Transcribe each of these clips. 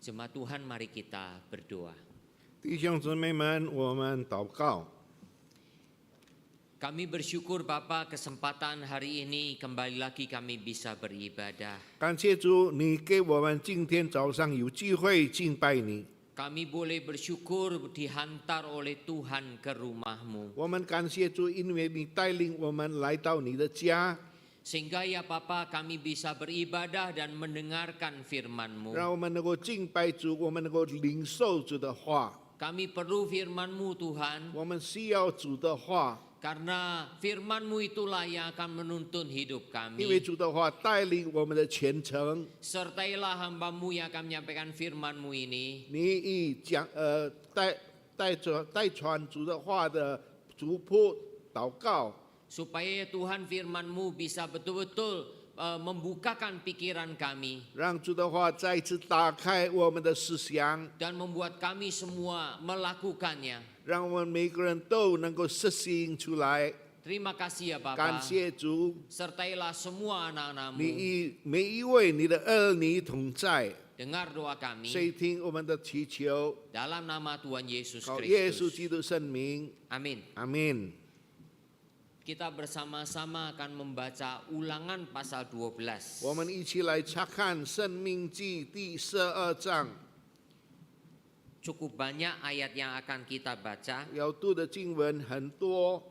Jemaat Tuhan, mari kita berdoa. 弟兄姊妹们，我们祷告。 Kami bersyukur Bapa, kesempatan hari ini kembali lagi kami bisa beribadah. 感谢主，你给我们今天早上有机会敬拜你。 Kami boleh bersyukur dihantar oleh Tuhan ke rumah-Mu. 我们感谢主，因为你带领我们来到你的家， Sehingga ya Bapa, kami bisa beribadah dan mendengarkan firman-Mu. 让我们能够敬拜主，我们能够领受主的话。 Kami perlu firman-Mu Tuhan, 我们需要主的话， karena firman-Mu itulah yang akan menuntun hidup 因为 kami. 主的话带领我们的前程。 Sertailah hamba-Mu yang akan menyampaikan firman-Mu ini. 你以带传主的话的族谱祷告， Supaya Tuhan firman-Mu bisa betul-betul membukakan pikiran kami 让主的话再一次打开我们的思想， dan membuat kami semua melakukannya. 让我们每个人都能够实行出来。 Terima kasih ya 感 Bapa. 谢主， Sertailah semua 你 anak-anak-Mu. 与每一位你的儿女同在， Dengar doa kami 垂听我们的祈求， dalam nama Tuhan Yesus 靠耶稣 Kristus. 基督圣名， Amin. 阿门。 Kita bersama-sama akan membaca Ulangan pasal 12. 我们一起来查看《生命记》第12章， Cukup banyak ayat yang akan kita baca. 要读的经文很多。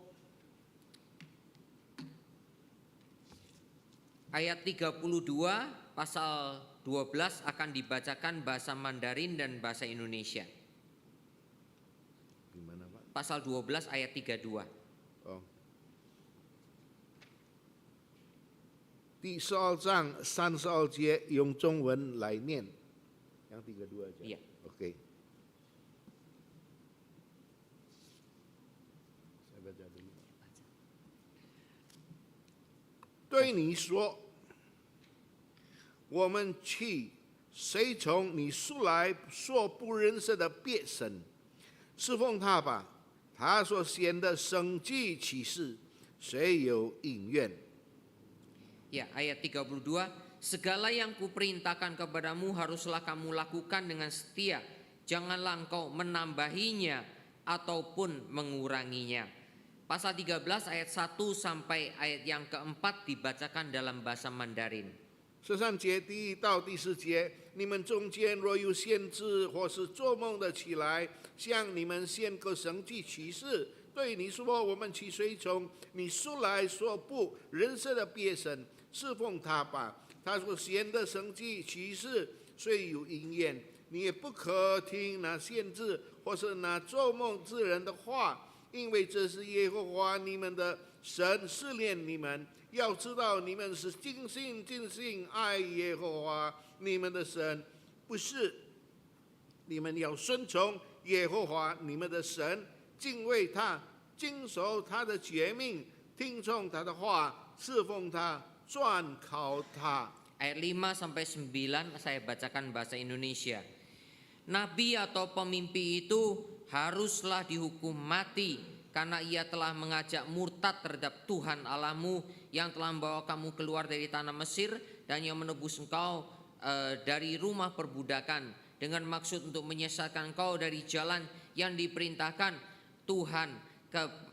Ayat 32 pasal 12 akan dibacakan bahasa Mandarin dan bahasa Indonesia. Gimana Pak? Pasal 12 ayat 32. 哦，第12章32节用中文来念，yang 32 aja. Iya. Oke. Saya baca dulu. 对你说，我们去随从你素来所不认识的别神，侍奉他吧。他所显的神迹奇事，谁有应愿？ Ya, ayat 32. Segala yang kuperintahkan kepadamu haruslah kamu lakukan dengan setia. Janganlah engkau menambahinya ataupun menguranginya. Pasal 13 ayat 1 sampai ayat yang keempat dibacakan dalam bahasa Mandarin. 13节第1到第4节，你们中间若有先知或是做梦的起来，向你们显个神迹奇事，对你说：“我们去随从你素来所不认识的别神，侍奉他吧。”他所显的神迹奇事，虽有应验，你也不可听那先知或是那做梦之人的话，因为这是耶和华你们的神试炼你们。要知道你们是尽心尽性爱耶和华你们的神，不是你们要顺从耶和华你们的神，敬畏他，谨守他的诫命，听从他的话，侍奉他，专靠他。 Ayat 5 sampai 9 saya bacakan bahasa Indonesia. Nabi atau pemimpi itu haruslah dihukum mati karena ia telah mengajak murtad terhadap Tuhan Allahmu yang telah membawa kamu keluar dari tanah Mesir dan yang menebus engkau dari rumah perbudakan dengan maksud untuk menyesatkan engkau dari jalan yang diperintahkan Tuhan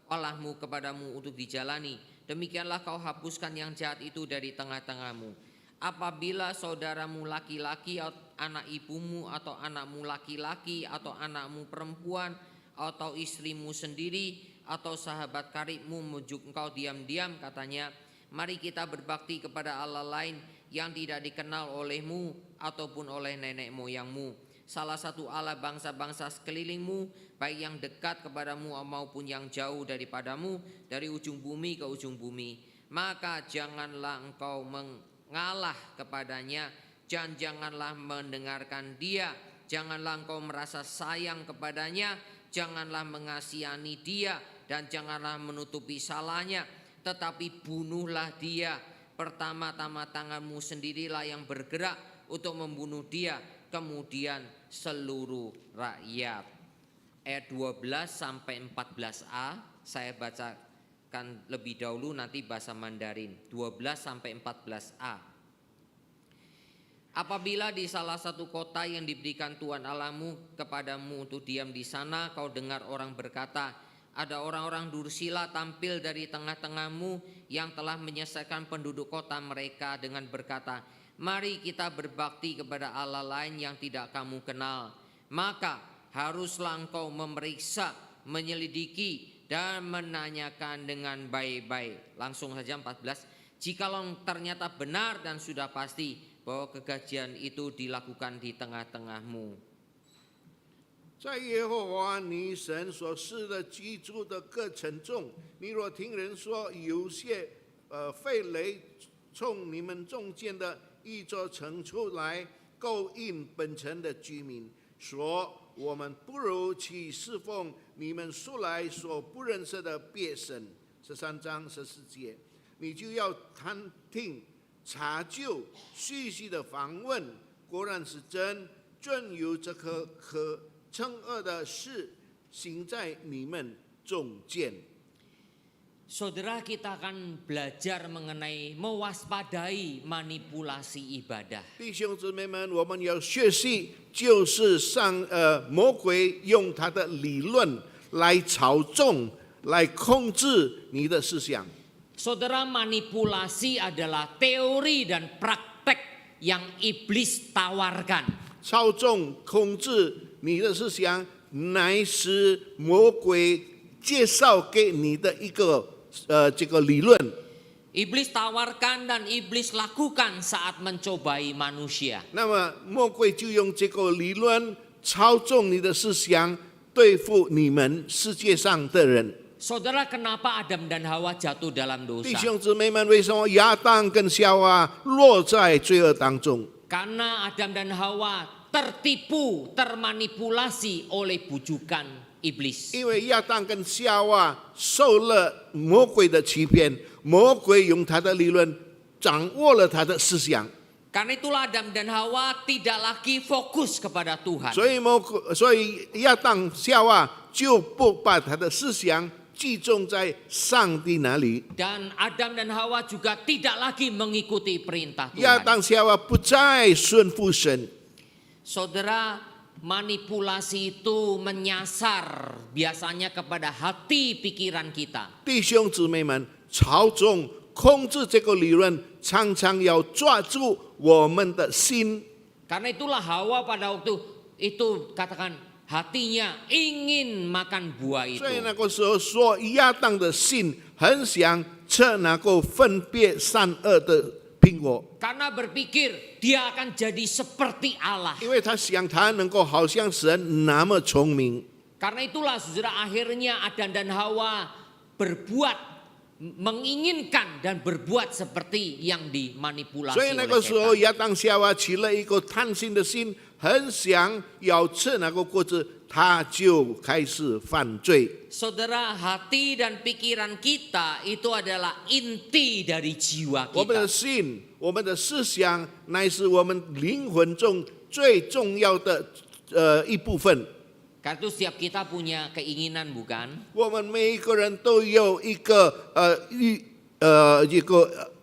Allahmu kepadamu untuk dijalani. Demikianlah kau hapuskan yang jahat itu dari tengah-tengahmu. Apabila saudaramu laki-laki, anak ibumu atau anakmu laki-laki atau anakmu perempuan atau istrimu sendiri atau sahabat karibmu membujuk engkau diam-diam katanya, mari kita berbakti kepada Allah lain yang tidak dikenal olehmu ataupun oleh nenek moyangmu, salah satu Allah bangsa-bangsa sekelilingmu, baik yang dekat kepadamu maupun yang jauh daripadamu, dari ujung bumi ke ujung bumi. Maka janganlah engkau mengalah kepadanya, janganlah mendengarkan dia, janganlah engkau merasa sayang kepadanya, janganlah mengasihani dia, dan janganlah menutupi salahnya, tetapi bunuhlah dia. Pertama-tama tanganmu sendirilah yang bergerak untuk membunuh dia, kemudian seluruh rakyat. Ayat 12 sampai 14a saya bacakan lebih dahulu, nanti bahasa Mandarin. 12 sampai 14a. Apabila di salah satu kota yang diberikan Tuhan Allahmu kepadamu untuk diam di sana, kau dengar orang berkata, ada orang-orang dursila tampil dari tengah-tengahmu yang telah menyelesaikan penduduk kota mereka dengan berkata, mari kita berbakti kepada Allah lain yang tidak kamu kenal. Maka haruslah engkau memeriksa, menyelidiki, dan menanyakan dengan baik-baik. Langsung saja 14. Jikalau ternyata benar dan sudah pasti bahwa kegajian itu dilakukan di tengah-tengahmu. 在耶和华你神所赐的居住的各城中，你若听人说有些废雷从你们中间的一座城出来，勾引本城的居民，说我们不如去侍奉你们素来所不认识的别神。13章14节，你就要探听、查究、细细的访问，果然是真，准有这可称恶的事行在你们中间。 Saudara, kita akan belajar mengenai mewaspadai manipulasi ibadah. 弟兄姊妹们，我们要学习，就是魔鬼用他的理论来操纵、来控制你的思想。 Saudara, manipulasi adalah teori dan praktek yang iblis tawarkan. 操纵、控制你的思想，乃是魔鬼介绍给你的一个这个理论。 Iblis tawarkan dan iblis lakukan saat mencobai manusia. 那么魔鬼就用这个理论操纵你的思想，对付你们世界上的人。 Saudara, kenapa Adam dan Hawa jatuh dalam 弟 dosa? 兄姊妹们，为什么亚当跟夏娃落在罪恶当中？ Karena Adam dan Hawa tertipu, termanipulasi oleh bujukan iblis. 因为亚当跟夏娃受了魔鬼的欺骗，魔鬼用他的理论掌握了他的思想， Karena itulah Adam dan Hawa tidak lagi fokus kepada Tuhan. 所以亚当夏娃就不把他的思想集中在上帝那里。 Dan Adam dan Hawa juga tidak lagi mengikuti perintah 亚 Tuhan. 当夏娃不再顺服神。 Saudara, manipulasi itu menyasar biasanya kepada hati pikiran kita. 弟兄姊妹们，操纵、控制这个理论，常常要抓住我们的心。 Karena itulah Hawa pada waktu itu katakan hatinya ingin makan buah 所以 itu. 那个时候说，亚当的心很想吃那个分别善恶的苹果， Karena berpikir dia akan jadi seperti Allah. 因为他想他能够好像神那么聪明。 Karena itulah saudara akhirnya Adam dan Hawa berbuat, menginginkan dan berbuat seperti yang dimanipulasi 所以那 oleh 个时候， setan. 亚当夏娃起了一个贪心的心，很想要吃那个果子，他就开始犯罪。 Saudara, hati dan pikiran kita itu adalah inti dari jiwa 我们的 kita. 心、我们的思想，乃是我们灵魂中最重要的一部分。 Karena itu setiap kita punya keinginan, bukan? 我们每一个人都有一个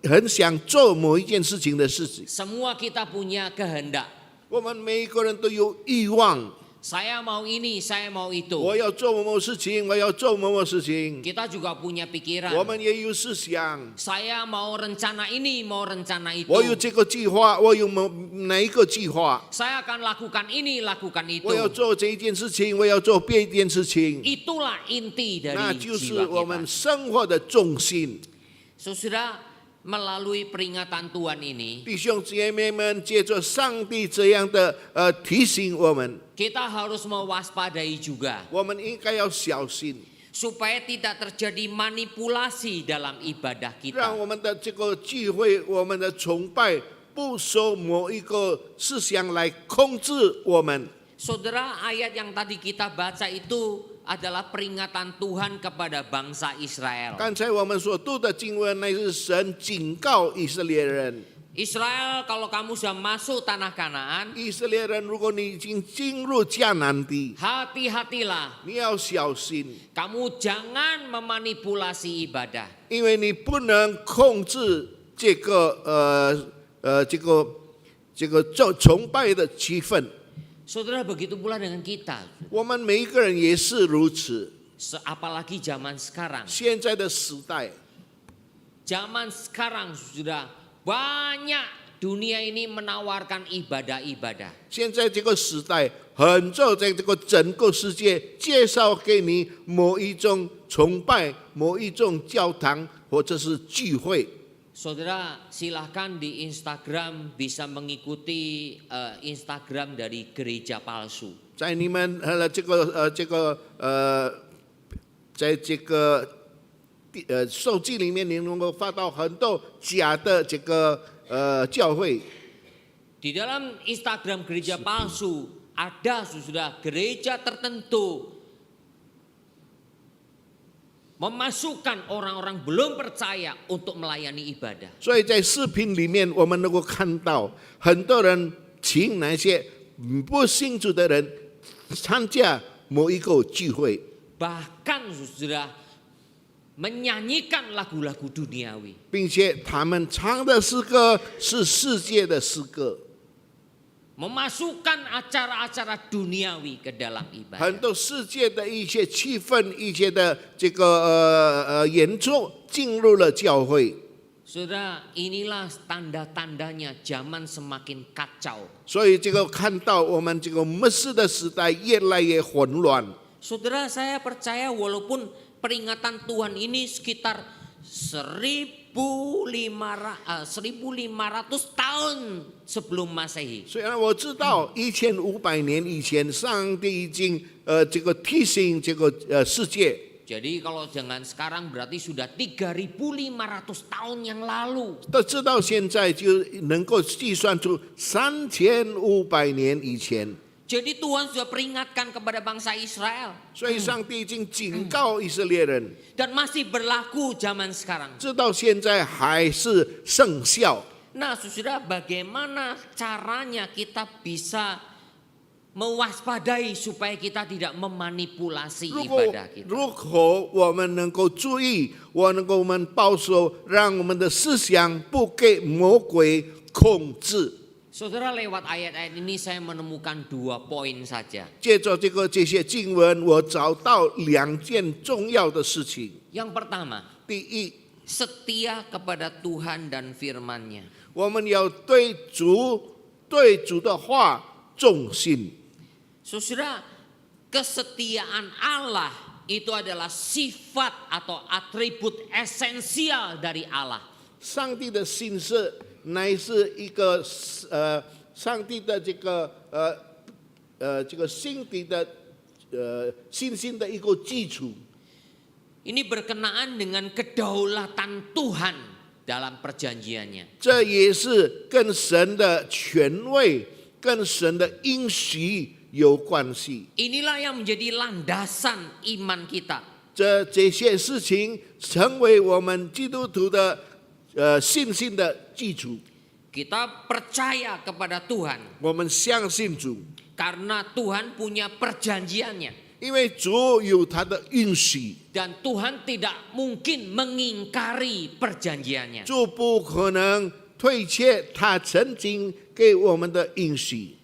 很想做某一件事情的事情。 Semua kita punya kehendak. 我们每一个人都有欲望， Saya mau ini, saya mau itu. 我要做某某事情，我要做某某事情。 Kita juga punya pikiran. 我们也有思想， Saya mau rencana ini, mau rencana itu. 我有这个计划，我有哪一个计划？ Saya akan lakukan ini, lakukan itu. 我要做这一件事情，我要做别一件事情， Itulah inti 那 dari 就是 jiwa 我们 kita. 生活的重心。 Saudara, melalui peringatan Tuhan ini, 弟兄姐妹们，借着上帝这样的提醒我们， kita harus mewaspadai juga 我们应该要小心， supaya tidak terjadi manipulasi dalam ibadah 让 kita. 我们的这个聚会、我们的崇拜不受某一个思想来控制我们。 Saudara, ayat yang tadi kita baca itu adalah peringatan Tuhan kepada bangsa Israel. 刚才我们所读的经文，乃是神警告以色列人。 Israel, kalau kamu sudah masuk tanah Kanaan, 以色列人，如果你已经进入迦南地， hati-hatilah. 你要小心， Kamu jangan memanipulasi ibadah. 因为你不能控制这个这个崇拜的气氛。 Saudara, begitu pula dengan kita. 我们每一个人也是如此。 Apalagi zaman sekarang. 现在的时代， Zaman sekarang sudah banyak dunia ini menawarkan ibadah-ibadah. 现在这个时代，很多在这个整个世界介绍给你某一种崇拜、某一种教堂或者是聚会。 Saudara, silahkan di Instagram bisa mengikuti Instagram dari gereja palsu. 在你们在这个手机里面，你能够发到很多假的这个教会。 Di dalam Instagram gereja palsu ada sudah gereja tertentu memasukkan orang-orang belum percaya untuk melayani ibadah. 所以在视频里面，我们能够看到很多人请那些不信主的人参加某一个聚会， Bahkan sudah menyanyikan lagu-lagu duniawi. 并且他们唱的诗歌是世界的诗歌， Memasukkan acara-acara duniawi ke dalam 很 ibadah. 多世界的一些气氛、一些的这个演奏进入了教会。 Saudara, inilah tanda-tandanya zaman semakin kacau. 所以这个看到我们这个末世的时代越来越混乱。 Saudara, saya percaya walaupun peringatan Tuhan ini sekitar 1500 tahun sebelum Masehi. 虽然我知道1500年以前，上帝已经这个提醒这个世界。 Jadi kalau dengan sekarang berarti sudah 3500 tahun yang lalu. 都知道现在就能够计算出3500年以前， Jadi Tuhan sudah peringatkan kepada bangsa Israel 所以上帝已经警告以色列人， dan masih berlaku zaman sekarang. 直到现在还是生效。 Nah, saudara, bagaimana caranya kita bisa mewaspadai supaya kita tidak memanipulasi 如果 ibadah kita? 我们能够注意，我们保守，让我们的思想不给魔鬼控制。 Saudara, lewat ayat-ayat ini saya menemukan 2 poin saja. 借着这些经文，我找到2件重要的事情。 Yang pertama, 第一， setia kepada Tuhan dan firman-Nya. 我们要对主的话忠心。 Saudara, kesetiaan Allah itu adalah sifat atau atribut esensial dari Allah. 上帝的心是乃是一个上帝的这个心底的信心的一个基础。 Ini berkenaan dengan kedaulatan Tuhan dalam perjanjiannya. 这也是跟神的权位、跟神的应许有关系。 Inilah yang menjadi landasan iman kita. 这些事情成为我们基督徒的信心的基础。 Kita percaya kepada Tuhan 我们相信主， karena Tuhan punya perjanjiannya. 因为主有他的应许， Dan Tuhan tidak mungkin mengingkari perjanjiannya. 主不可能推却他曾经给我们的应许。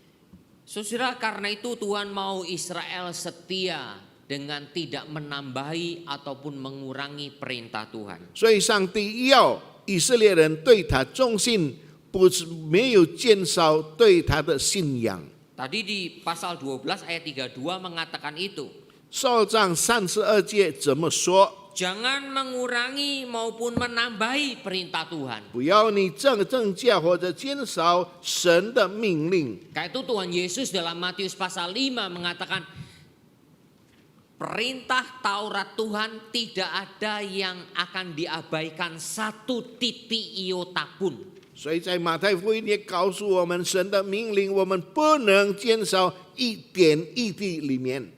Saudara, karena itu Tuhan mau Israel setia dengan tidak menambahi ataupun mengurangi perintah Tuhan. 所以上帝要以色列人对他忠心，不是没有减少对他的信仰。 Tadi di pasal 12 ayat 32 mengatakan itu. 12章32节怎么说？ Jangan mengurangi maupun menambahi perintah Tuhan. 不要你增加或者减少神的命令。 Karena itu Tuhan Yesus dalam Matius pasal 5 mengatakan perintah Taurat Tuhan tidak ada yang akan diabaikan 1 titik iota pun. 所以在马太福音也告诉我们，神的命令我们不能减少一点一滴里面。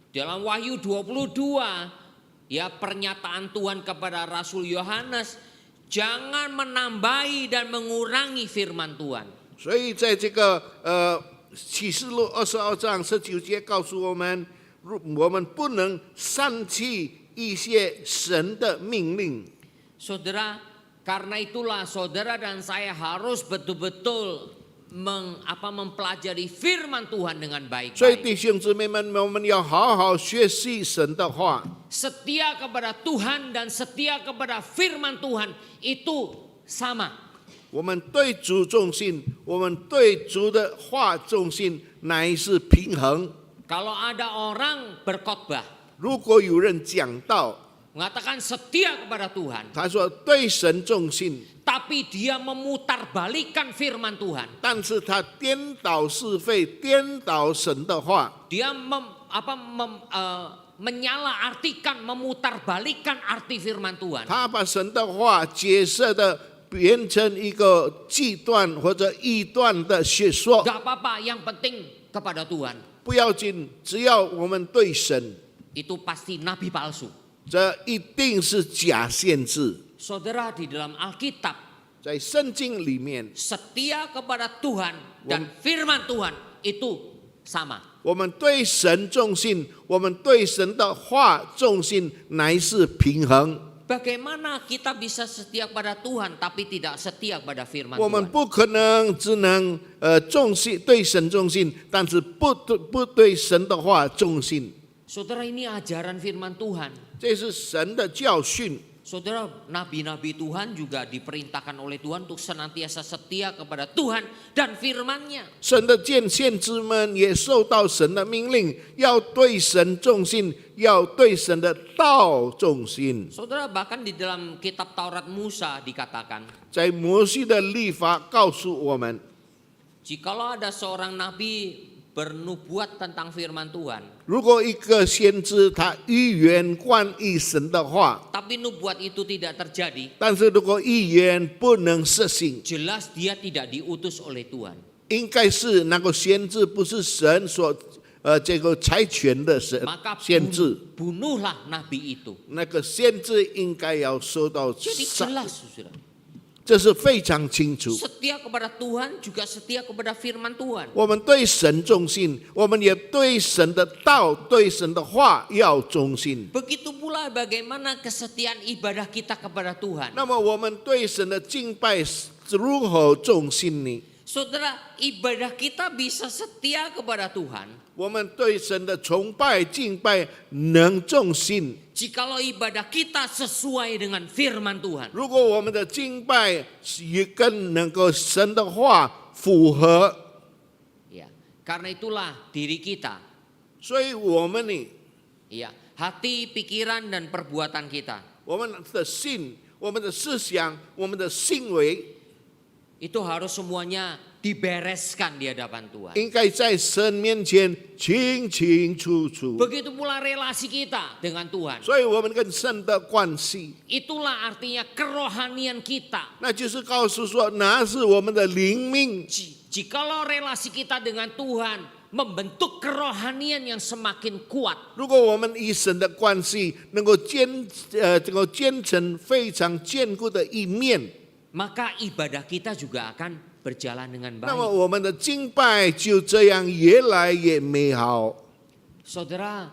Dalam Wahyu 22, ya pernyataan Tuhan kepada Rasul Yohanes, jangan menambahi dan mengurangi firman Tuhan. 所以在这个启示录22章19节告诉我们，我们不能删去一些神的命令。 Saudara, karena itulah saudara dan saya harus betul-betul mempelajari firman Tuhan dengan 所以 baik-baik. 弟兄姊妹们，我们要好好学习神的话。 Setia kepada Tuhan dan setia kepada firman Tuhan itu sama. 我们对主忠心，我们对主的话忠心，乃是平衡。 Kalau ada orang berkhotbah 如果有人讲道， mengatakan setia kepada Tuhan, 他说对神忠心， tapi dia memutarbalikkan firman Tuhan. 但是他颠倒是非，颠倒神的话， Dia menyalahartikan, memutarbalikkan arti firman Tuhan. 他把神的话解释的变成一个极端或者异端的学说。 Gak apa-apa, yang penting kepada Tuhan. 不要紧，只要我们对神， Itu pasti nabi palsu. 这一定是假先知。 Saudara, di dalam Alkitab, 在圣经里面， setia kepada Tuhan dan firman Tuhan itu sama. 我们对神忠心，我们对神的话忠心，乃是平衡。 Bagaimana kita bisa setia kepada Tuhan tapi tidak setia kepada firman 我们 Tuhan? 不可能只能忠心对神忠心，但是不对神的话忠心。 Saudara, ini ajaran firman Tuhan. 这是神的教训。 Saudara, nabi-nabi Tuhan juga diperintahkan oleh Tuhan untuk senantiasa setia kepada Tuhan dan firman-Nya. 神的先知们也受到神的命令，要对神忠心，要对神的道忠心。 Saudara, bahkan di dalam kitab Taurat Musa dikatakan, 在摩西的律法告诉我们， jikalau ada seorang nabi bernubuat tentang firman Tuhan, 如果一个先知他预言关于神的话， tapi nubuat itu tidak terjadi, 但是如果预言不能实行， jelas dia tidak diutus oleh Tuhan. 应该是那个先知不是神所这个裁权的神 Maka 先知， bunuhlah nabi itu. 那个先知应该要受到 Jadi 杀， jelas, saudara. 这是非常清楚。 Setia kepada Tuhan juga setia kepada firman Tuhan. 我们对神忠心，我们也对神的道、对神的话要忠心。 Begitu pula bagaimana kesetiaan ibadah kita kepada Tuhan. 那么我们对神的敬拜如何忠心呢？ Saudara, ibadah kita bisa setia kepada Tuhan 我们对神的崇拜、敬拜能忠心。 jikalau ibadah kita sesuai dengan firman Tuhan. 如果我们的敬拜也跟那个神的话符合， Ya, karena itulah diri kita, 所以我们呢， ya, hati, pikiran dan perbuatan kita 我们的心、我们的思想、我们的行为， itu harus semuanya dibereskan di hadapan Tuhan. 应该在神面前清清楚楚。 Begitu pula relasi kita dengan Tuhan. 所以我们跟神的关系， Itulah artinya kerohanian kita. 那就是告诉说，那是我们的灵命。 Jikalau relasi kita dengan Tuhan membentuk kerohanian yang semakin kuat, 如果我们与神的关系能够建成非常坚固的一面， maka ibadah kita juga akan berjalan dengan 那么 baik. 我们的敬拜就这样越来越美好。 Saudara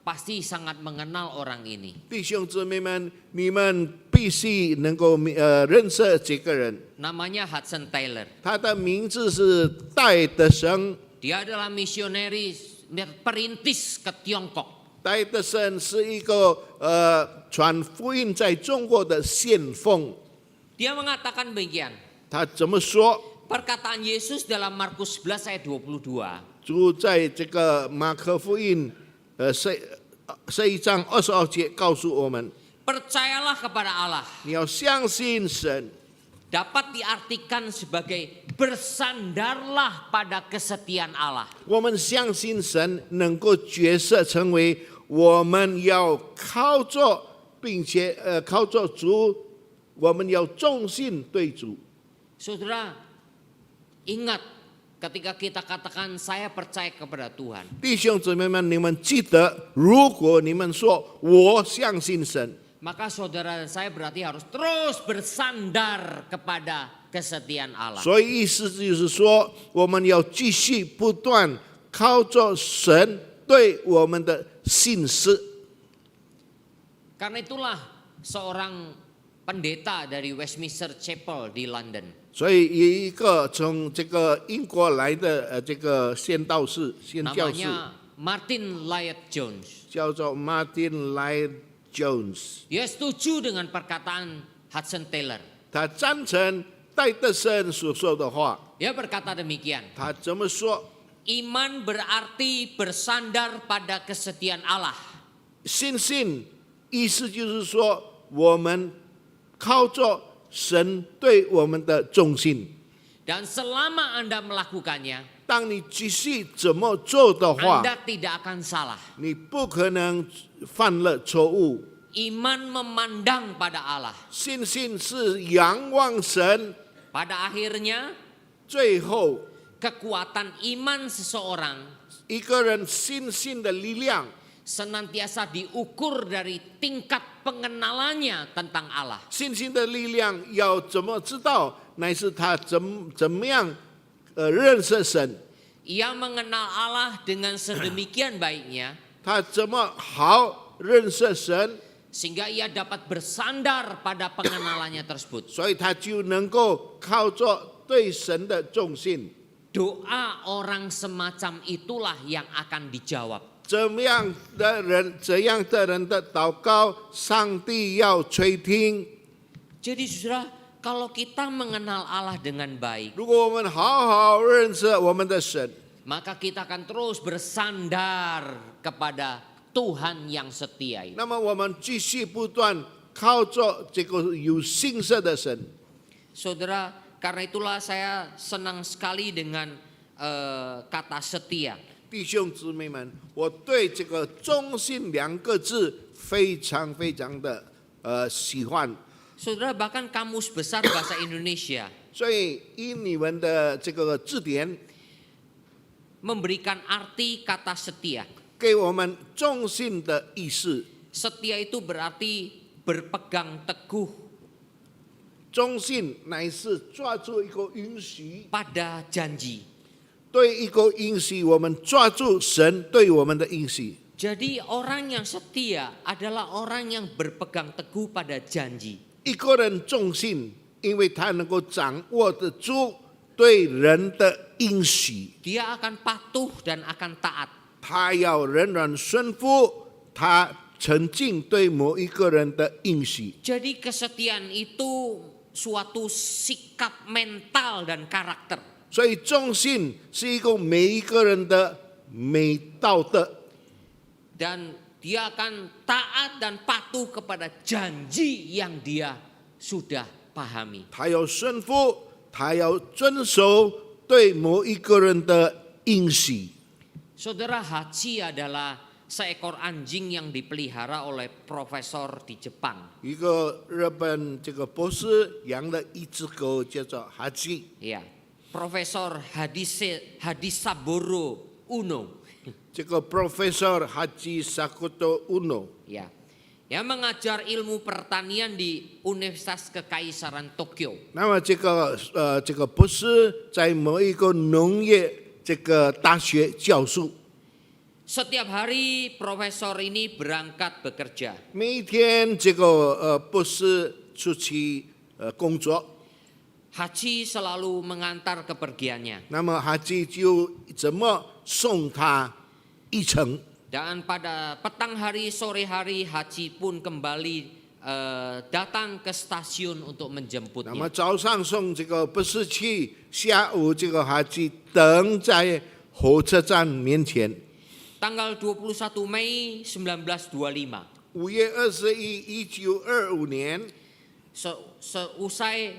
pasti sangat mengenal orang ini. 弟兄姊妹们，你们必须能够认识这个人， Namanya Hudson Taylor. 他的名字是戴德生。 Dia adalah misionaris perintis ke Tiongkok. 戴德生是一个传福音在中国的先锋。 Dia mengatakan demikian. 他怎么说？ Perkataan Yesus dalam Markus 11 ayat 22. 主在这个马可福音11章22节告诉我们， Percayalah kepada Allah. 你要相信神。 Dapat diartikan sebagai bersandarlah pada kesetiaan Allah. 我们相信神能够角色成为我们要靠着，并且靠着主，我们要忠心对主。 Saudara, ingat ketika kita katakan saya percaya kepada Tuhan. 弟兄姊妹们，你们记得，如果你们说我相信神， Maka saudara dan saya berarti harus terus bersandar kepada kesetiaan Allah. 所以意思就是说，我们要继续不断靠着神对我们的信实。 Karena itulah seorang pendeta dari Westminster Chapel di London. 所以有一个从这个英国来的这个宣教士、宣教士， Namanya Martin Lloyd Jones. 叫做 Martin Lloyd Jones， Dia setuju dengan perkataan Hudson Taylor. 他赞成戴德生所说的话。 Dia berkata demikian. 他怎么说？ Iman berarti bersandar pada kesetiaan Allah. 信心意思就是说，我们靠着神对我们的忠心。 Dan selama Anda melakukannya, 当你继续怎么做的话， Anda tidak akan salah. 你不可能犯了错误。 Iman memandang pada Allah. 信心是仰望神， Pada akhirnya, 最后 kekuatan iman seseorang 一个人信心的力量 senantiasa diukur dari tingkat pengenalannya tentang Allah. 信心的力量要怎么知道？乃是他怎么样认识神， Ia mengenal Allah dengan sedemikian baiknya 他怎么好认识神， sehingga ia dapat bersandar pada pengenalannya tersebut. 所以他就能够靠着对神的忠心。 Doa orang semacam itulah yang akan dijawab. 怎样的人的祷告，上帝要垂听。 Jadi saudara, kalau kita mengenal Allah dengan baik, 如果我们好好认识我们的神， maka kita akan terus bersandar kepada Tuhan yang setia itu. 那么我们继续不断靠着这个有信实的神。 Saudara, karena itulah saya senang sekali dengan kata setia. 弟兄姊妹们，我对这个忠心两个字非常非常的喜欢。 Saudara, bahkan Kamus Besar Bahasa Indonesia 所以以你们的这个字典 memberikan arti kata setia. 给我们忠心的意思。 Setia itu berarti berpegang teguh 忠信乃是抓住一个允许， pada janji. 对一个允许，我们抓住神对我们的允许。 Jadi orang yang setia adalah orang yang berpegang teguh pada janji. 一个人忠信，因为他能够掌握得住对人的应许， Dia akan patuh dan akan taat. 他要仍然顺服他曾经对某一个人的应许。 Jadi kesetiaan itu suatu sikap mental dan karakter. 所以忠信是一个每一个人的美道德， Dan dia akan taat dan patuh kepada janji yang dia sudah pahami. 他要顺服，他要遵守对某一个人的应许。 Saudara, haji adalah seekor anjing yang dipelihara oleh profesor di Jepang. 一个日本这个博士养了一只狗，叫做哈基。 Ya, Profesor Hadisaburo Uno. 这个 Profesor Haji Sakoto Uno， Ya, yang mengajar ilmu pertanian di Universitas Kekaisaran Tokyo. 那么这个博士在某一个农业这个大学教书， Setiap hari profesor ini berangkat bekerja. 每一天这个博士出去工作， Haji selalu mengantar kepergiannya. 那么哈基就怎么送他一程。 Dan pada petang hari, sore hari, Haji pun kembali datang ke stasiun untuk 那么 menjemputnya. 早上送这个博士去，下午这个哈基等在火车站面前。 Tanggal 21 Mei 1925, 5月21， 1925年， seusai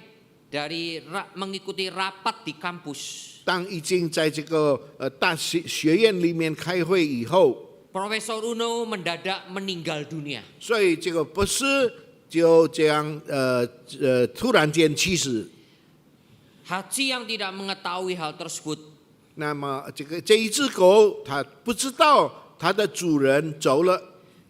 dari mengikuti rapat di kampus, 当已经在这个大学院里面开会以后， Profesor Uno mendadak meninggal dunia. 所以这个博士就这样突然间去世。 Haji yang tidak mengetahui hal tersebut 那么这一只狗，它不知道它的主人走了。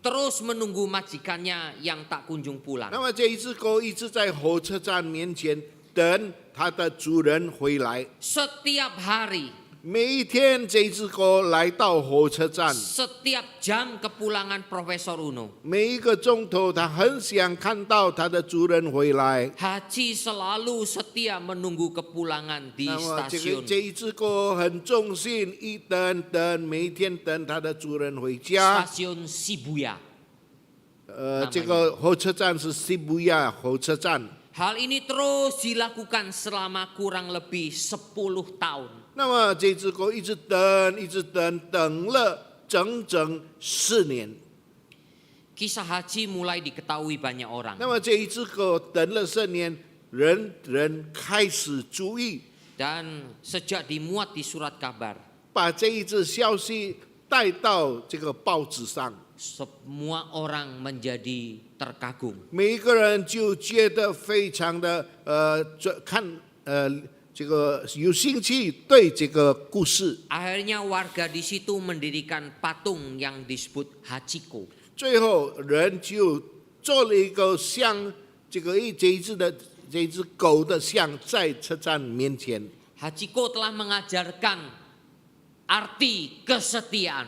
terus menunggu majikannya yang tak kunjung pulang. 那么这一只狗一直在火车站面前等它的主人回来。 Setiap hari 每一天这只狗来到火车站， Setiap jam kepulangan Profesor Uno, 每一个钟头，它很想看到它的主人回来。 Haji selalu setia menunggu kepulangan di 那么这 stasiun. 一只狗很忠心，一等，每一天等它的主人回家。 Stasiun Shibuya. 这个火车站是西布亚火车站。 Hal ini terus dilakukan selama kurang lebih 10 tahun. 那么这只狗一直等，等了整整4年。 Kisah Haji mulai diketahui banyak orang. 那么这一只狗等了4年，人开始注意， Dan sejak dimuat di surat kabar, 把这一则消息带到这个报纸上， semua orang menjadi terkagum. 每一个人就觉得非常的这个有兴趣对这个故事。 Akhirnya warga di situ mendirikan patung yang disebut Hachiko. 最后人就做了一个像这一只狗的像在车站面前。 Hachiko telah mengajarkan arti kesetiaan.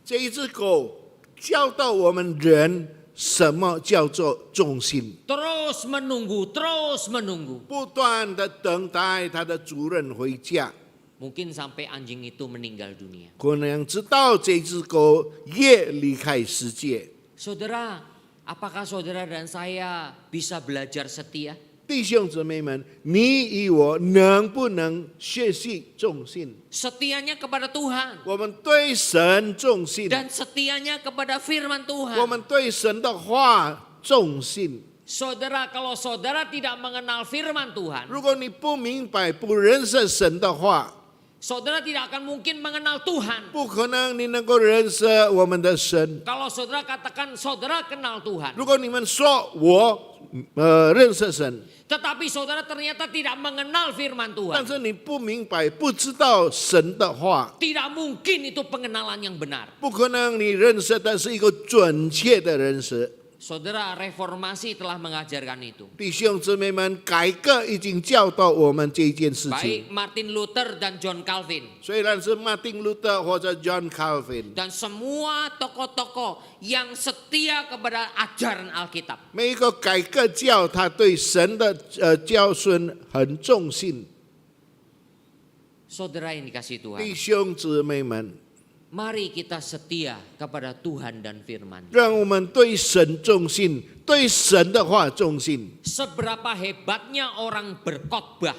这一只狗教导我们人什么叫做忠心， Terus menunggu. 不断的等待它的主人回家。 Mungkin sampai anjing itu meninggal dunia. 可能直到这只狗也离开世界。 Saudara, apakah saudara dan saya bisa belajar setia? 弟兄姊妹们，你与我能不能学习忠心？ Setianya kepada Tuhan 我们对神忠心， dan setianya kepada firman 我 Tuhan. 们对神的话忠心。 Saudara, kalau saudara tidak mengenal firman Tuhan, 如果你不明白、不认识神的话， saudara tidak akan mungkin mengenal Tuhan. 不可能你能够认识我们的神。 Kalau saudara katakan saudara kenal Tuhan, 如果你们说我认识神， tetapi saudara ternyata tidak mengenal firman 但 Tuhan, 是你不明白、不知道神的话， tidak mungkin itu pengenalan yang benar. 不可能你认识的是一个准确的认识。 Saudara, reformasi telah mengajarkan itu. 弟兄姊妹们，改革已经教导我们这件事情。 Baik Martin Luther dan John Calvin 虽然是马丁路德或者 John Calvin， dan semua tokoh-tokoh yang setia kepada ajaran Alkitab. 每一个改革教他对神的教训很重信。 Saudara yang dikasihi 弟 Tuhan, 兄姊妹们， mari kita setia kepada Tuhan dan firman-Nya. 让我们对神忠心，对神的话忠心。 Seberapa hebatnya orang berkhotbah,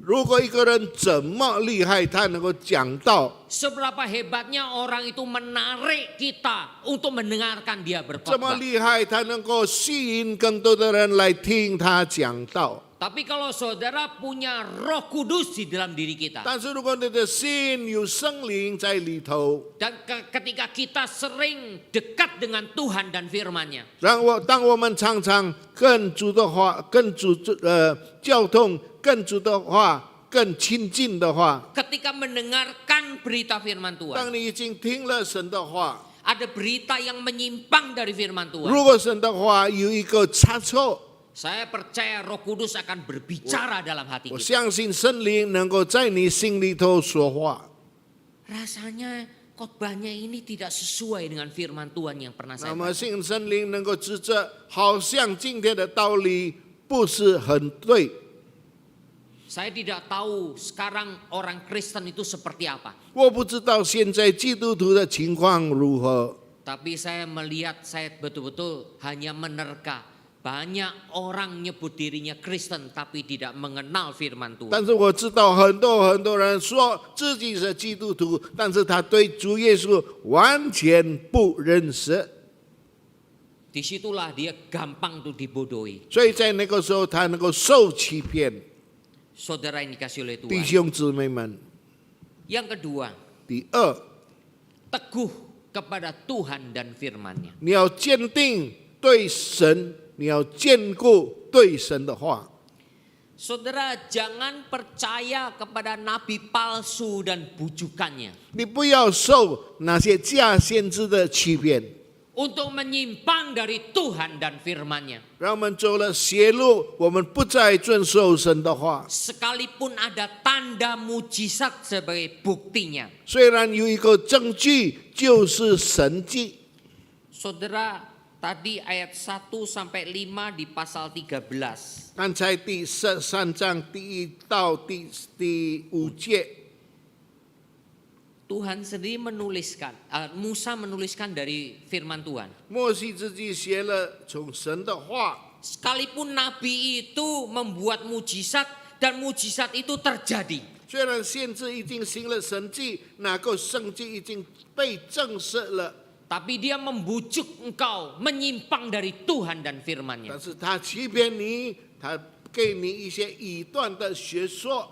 如果一个人怎么厉害，他能够讲道； seberapa hebatnya orang itu menarik kita untuk mendengarkan dia 这么 berkhotbah. 厉害，他能够吸引更多的人来听他讲道。 Tapi kalau saudara punya Roh Kudus di dalam diri kita, 但是如果你的心有圣灵在里头， dan ketika kita sering dekat dengan Tuhan dan firman-Nya, 当我们常常跟主的话、交通、跟主的话更亲近的话， ketika mendengarkan berita firman 当 Tuhan, 你已经听了神的话， ada berita yang menyimpang dari firman 如 Tuhan, 果神的话有一个差错， saya percaya Roh Kudus akan berbicara dalam hati 我 kita. 相信圣灵能够在你心里头说话。 Rasanya khotbahnya ini tidak sesuai dengan firman Tuhan yang pernah 那 saya 么 baca. 信圣灵能够指责，好像今天的道理不是很对。 Saya tidak tahu sekarang orang Kristen itu seperti apa. 我不知道现在基督徒的情况如何， Tapi saya melihat, saya betul-betul hanya menerka. Banyak orang nyebut dirinya Kristen tapi tidak mengenal firman 但 Tuhan. 是我知道很多人说自己是基督徒，但是他对主耶稣完全不认识， Disitulah dia gampang tuh dibodohi. 所以在那个时候他能够受欺骗。 Saudara yang dikasih oleh 弟 Tuhan. 兄姊妹们， Yang kedua, 第二， teguh kepada Tuhan dan firman-Nya. 你要坚定对神，你要坚固对神的话。 Saudara, jangan percaya kepada nabi palsu dan bujukannya. 你不要受那些假先知的欺骗。untuk menyimpang dari Tuhan dan firman-Nya. 让我们走了邪路，我们不再遵守神的话。 Sekalipun ada tanda mujizat sebagai buktinya. 虽然有一个证据，就是神迹。 Saudara, tadi ayat 1 sampai 5 di pasal 13. 刚才第13章第1到第5节， Tuhan sendiri menuliskan, Musa menuliskan dari firman Tuhan. 摩西自己写了从神的话。 Sekalipun nabi itu membuat mujizat dan mujizat itu terjadi. 虽然先知已经行了神迹，那个神迹已经被证实了， Tapi dia membujuk engkau menyimpang dari Tuhan dan firman-Nya. 但是他欺骗你，他给你一些异端的学说，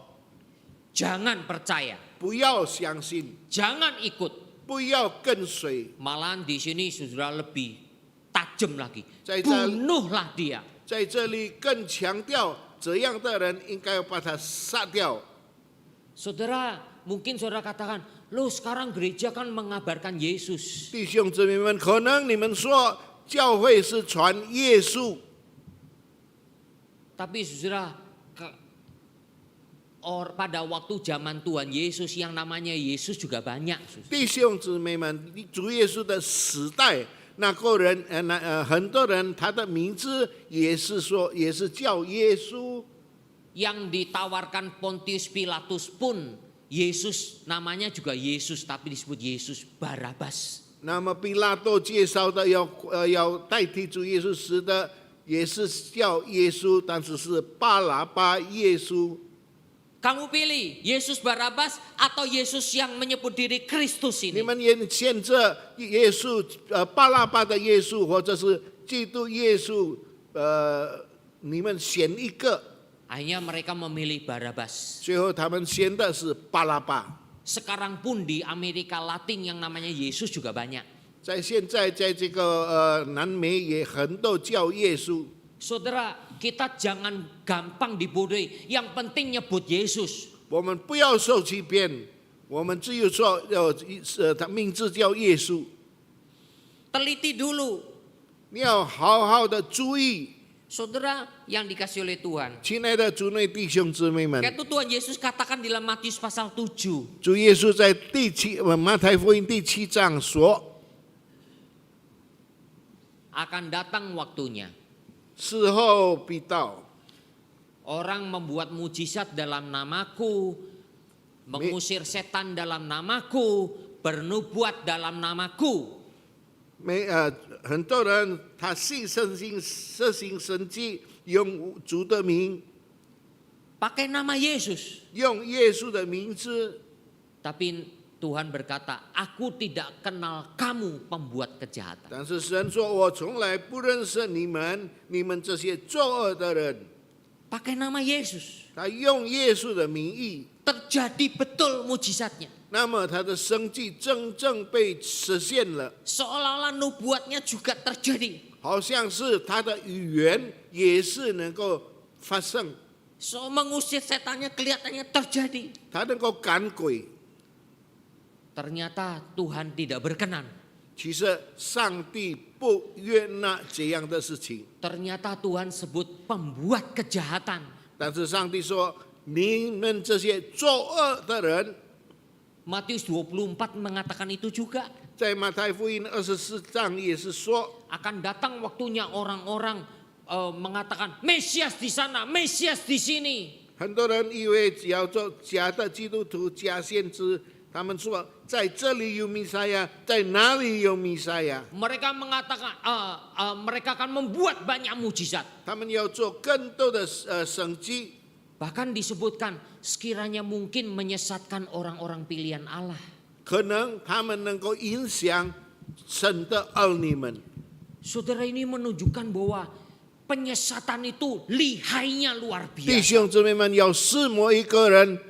Jangan percaya, 不要相信， jangan ikut. 不要跟随。 Malahan di sini saudara lebih tajam lagi. Saya- Bunuhlah dia. 在这里更强调，这样的人应该要把他杀掉。 Saudara, mungkin saudara katakan, loh sekarang gereja kan mengabarkan Yesus. 弟兄姊妹们，可能你们说教会是传耶稣， Tapi saudara, pada waktu zaman Tuhan Yesus yang namanya Yesus juga banyak. Saudara. 弟兄姊妹们，主耶稣的时代，那个人很多人他的名字也是说也是叫耶稣。 Yang ditawarkan Pontius Pilatus pun Yesus, namanya juga Yesus tapi disebut Yesus Barabas. 那么比拉多介绍的要代替主耶稣时的，也是叫耶稣，但是是巴拉巴耶稣。 Kamu pilih Yesus Barabas atau Yesus yang menyebut diri Kristus 你 ini? 们也选择耶稣，巴拉巴的耶稣，或者是基督耶稣，你们选一个。 Akhirnya mereka memilih Barabas. 最后他们选的是巴拉巴。 Sekarang pun di Amerika Latin yang namanya Yesus juga banyak. 在现在在这个南美也很多叫耶稣。 Saudara, kita jangan gampang dibodohi. Yang penting nyebut Yesus. 我们不要受欺骗，我们只有说他名字叫耶稣。 Teliti dulu. 你要好好的注意， Saudara yang dikasih oleh Tuhan. 亲爱的主内弟兄姊妹们， Kayak itu Tuhan Yesus katakan dalam Matius pasal 7. 主耶稣在马太福音第7章说， Akan datang waktunya. 时候必到， Orang membuat mujizat dalam namaku, mengusir setan dalam namaku, bernubuat dalam namaku. 很多人他信圣经，实行神迹，用主的名， Pakai nama Yesus. 用耶稣的名字。 Tapi Tuhan berkata, aku tidak kenal kamu pembuat kejahatan. 但是神说：“我从来不认识你们，你们这些作恶的人。 Pakai nama Yesus. ”他用耶稣的名义， Terjadi betul mujizatnya. 那么他的生计真正被实现了， Seolah-olah nubuatnya juga terjadi. 好像是他的语言也是能够发生， So mengusir setannya kelihatannya terjadi. 他能够赶鬼。 Ternyata Tuhan tidak berkenan. 其实上帝不悦纳这样的事情， Ternyata Tuhan sebut pembuat kejahatan. 但是上帝说：“你们这些作恶的人， Matius 24 mengatakan itu juga. 在马太福音24章也是说， Akan datang waktunya orang-orang mengatakan Mesias di sana, Mesias di sini. 很多人以为只要做假的基督徒、假先知，他们说在这里有弥赛亚，在哪里有弥赛亚？ Mereka mengatakan mereka akan membuat banyak mujizat. 他们要做更多的神迹， Bahkan disebutkan sekiranya mungkin menyesatkan orang-orang pilihan Allah. 可能他们能够影响神的儿女们。 Saudara, ini menunjukkan bahwa penyesatan itu lihainya luar 弟 biasa. 兄姊妹们，要试摸一个人，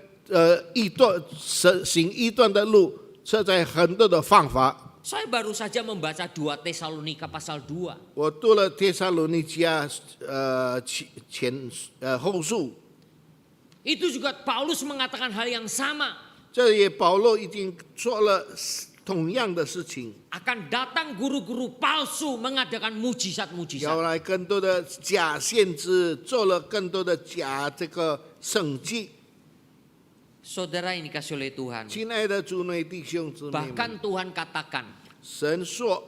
行异端的路，设在很多的方法。 Saya baru saja membaca 2 Tesalonika pasal 2. 我读了帖撒罗尼迦后书， Itu juga Paulus mengatakan hal yang sama. 这也保罗已经说了同样的事情， Akan datang guru-guru palsu mengadakan mujizat-mujizat. 要来更多的假先知，做了更多的假这个神迹。 Saudara ini kasih oleh Tuhan. 亲爱的主内弟兄姊妹们， Bahkan Tuhan katakan, 神说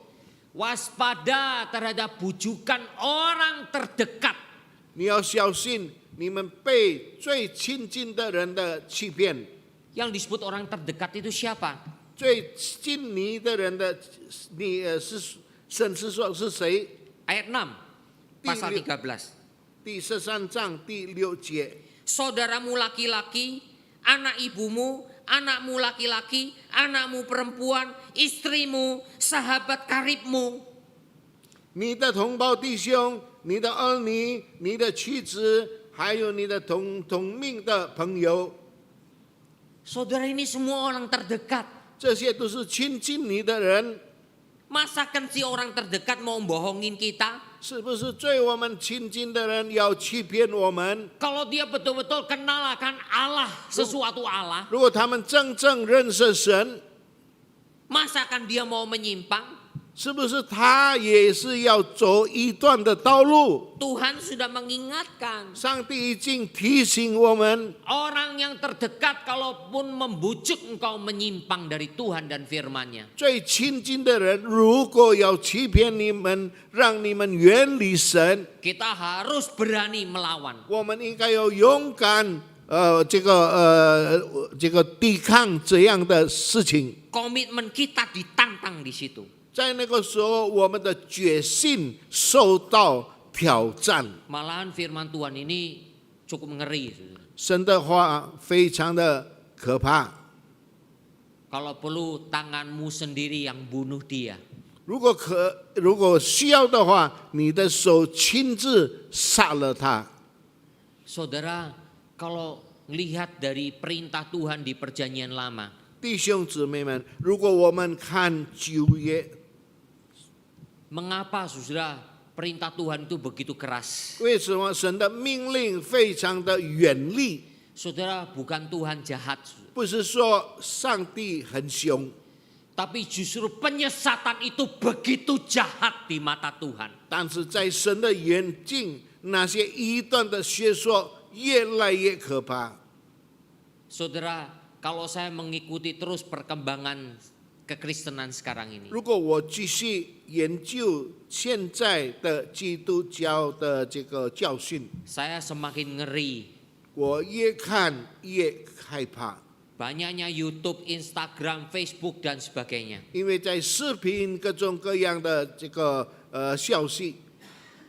waspada terhadap bujukan orang terdekat. 你要小心，你们被最亲近的人的欺骗。 Yang disebut orang terdekat itu siapa? 最近你的人的，是神是说是谁？ Ayat 6, pasal 13. 第13章第6节， Saudaramu laki-laki, anak ibumu, anakmu laki-laki, anakmu perempuan, istrimu, sahabat karibmu. 你的同胞弟兄、你的儿女、你的妻子，还有你的同命的朋友， Saudara ini semua orang terdekat. 这些都是亲近你的人。 Masakan si orang terdekat mau bohongin kita? 是不是对我们亲近的人要欺骗我们？ Kalau dia betul-betul kenal akan Allah, sesuatu Allah, 如果他们真正认识神， masakan dia mau menyimpang? 是不是他也是要走一段的道路？ Tuhan sudah mengingatkan. 上帝已经提醒我们， Orang yang terdekat kalaupun membujuk engkau menyimpang dari Tuhan dan firman-Nya. 最亲近的人如果要欺骗你们，让你们远离神， Kita harus berani melawan. 我们应该要勇敢，这个抵抗这样的事情。 Komitmen kita ditantang di situ. 在那个时候，我们的决心受到挑战。 Malahan firman Tuhan ini cukup ngeri. 神的话非常的可怕。 Kalau perlu tanganmu sendiri yang bunuh dia. 如果需要的话，你的手亲自杀了他。 Saudara, kalau melihat dari perintah Tuhan di perjanjian lama, 弟兄姊妹们，如果我们看旧约， mengapa saudara perintah Tuhan itu begitu keras? 为什么神的命令非常的严厉？ Saudara, bukan Tuhan jahat, 不是说上帝很凶， tapi justru penyesatan itu begitu jahat di mata Tuhan. 但是在神的眼睛，那些异端的学说越来越可怕。 Saudara, kalau saya mengikuti terus perkembangan kekristenan sekarang ini, 如果我继续研究现在的基督教的这个教训， saya semakin ngeri. 我越看越害怕， Banyaknya YouTube, Instagram, Facebook dan sebagainya. 因为在视频各种各样的这个消息，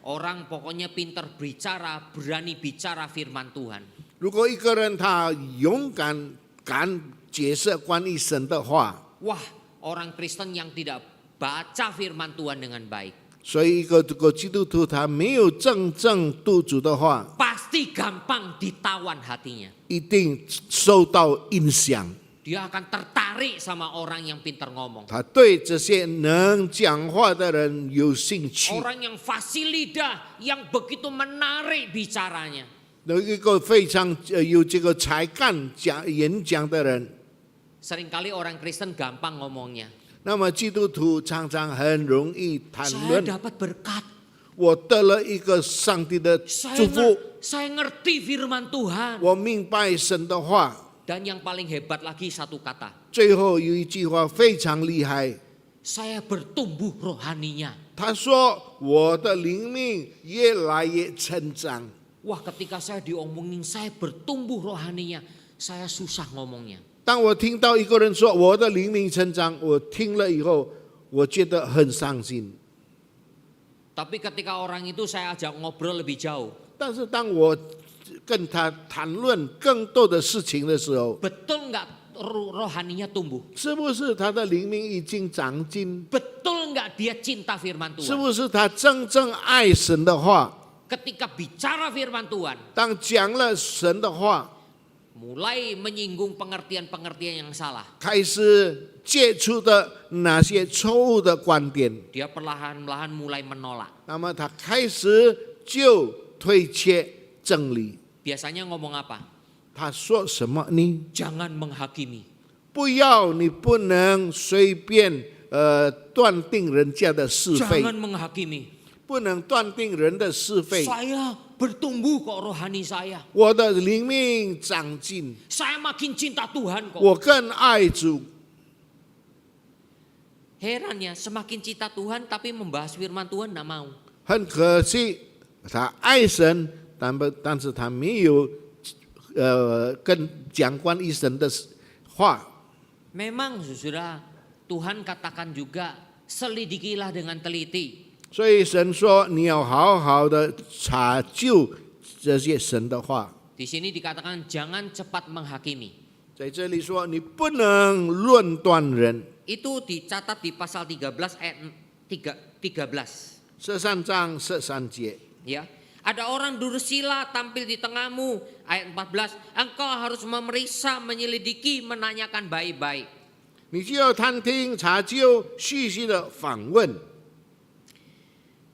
Orang pokoknya pintar bicara, berani bicara firman Tuhan. 如果一个人他勇敢敢解释关于神的话， Wah, orang Kristen yang tidak baca firman Tuhan dengan baik, 所以一个这个基督徒他没有真正读主的话， pasti gampang ditawan hatinya. 一定受到影响。 Dia akan tertarik sama orang yang pintar ngomong. 他对这些能讲话的人有兴趣。 Orang yang fasih lidah, yang begitu menarik bicaranya. 有一个非常有这个才干演讲的人， Seringkali orang Kristen gampang ngomongnya. 那么基督徒常常很容易谈 Saya 论， dapat berkat. 我得了一个上帝的祝福， Saya ngerti firman Tuhan. 我明白神的话。 Dan yang paling hebat lagi satu kata. 最后有一句话非常厉害， Saya bertumbuh rohaninya. 他说：“我的灵命越来越成长。” Wah, ketika saya diomongin saya bertumbuh rohaninya, saya susah ngomongnya. 当我听到一个人说我的灵命成长，我听了以后，我觉得很伤心。 Tapi ketika orang itu saya ajak ngobrol lebih jauh. 但是当我跟他谈论更多的事情的时候， Betul nggak rohaninya tumbuh? 是不是他的灵命已经长进？ Betul nggak dia cinta firman 是 Tuhan? 不是他真正爱神的话？ Ketika bicara firman Tuhan, 当讲了神的话， mulai menyinggung pengertian-pengertian yang salah. 开始接触的那些错误的观点， Dia perlahan-lahan mulai menolak. 那么他开始就推却真理。 Biasanya ngomong apa? 他说什么呢？ Jangan menghakimi. 不你不能随便断定人家的是非， Jangan menghakimi. 不能断定人的是非。 Saya bertumbuh kok rohani saya. 我的灵命长进， Saya makin cinta Tuhan kok. 我更爱主。 Heran ya, semakin cinta Tuhan tapi membahas firman Tuhan tidak mau. 很可惜，他爱神，但是他没有跟讲关于神的话。 Memang saudara, Tuhan katakan juga selidikilah dengan teliti. 所以神说你要好好的查究这些神的话。 Di sini dikatakan jangan cepat menghakimi. 在这里说你不能论断人。 Itu dicatat di pasal 13 ayat 13. 13章13节。 Ya. Ada orang dursila tampil di tengahmu, ayat 14. Engkau harus memeriksa, menyelidiki, menanyakan baik-baik. 你就要探听、查究、细细的访问。